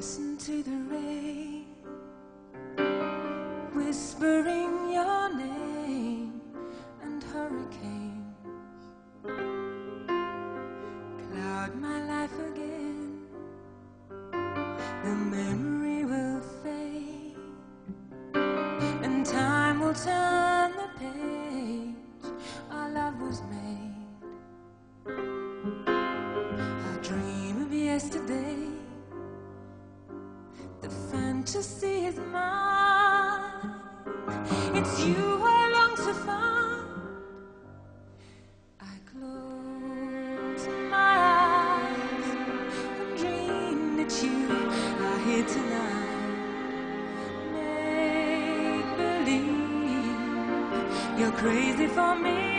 listen to the rain whispering your name, and hurricanes cloud my life again. The memory will fade, and time will turn the page. Our love was made. I dream of yesterday. The fantasy is mine. It's you I long to find. I close my eyes and dream that you are here tonight. Make believe you're crazy for me.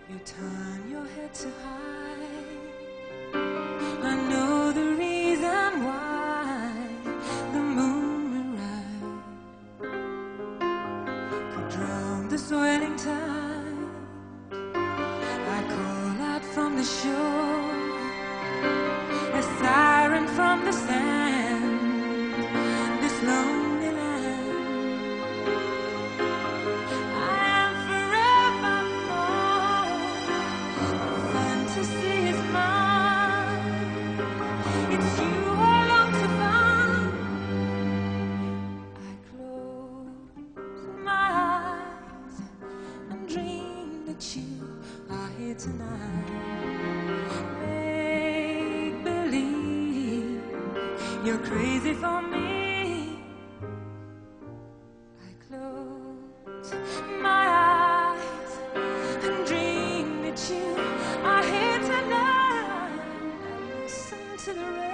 You turn your head to hide. I know the reason why. The moon could drown the swelling tide. I call out from the shore, a siren from the sand, this lonely land. It's you I long to find. I close my eyes and dream that you are here tonight. Make believe you're crazy for me. I close my eyes and dream that you are here tonight. I listen to the rain.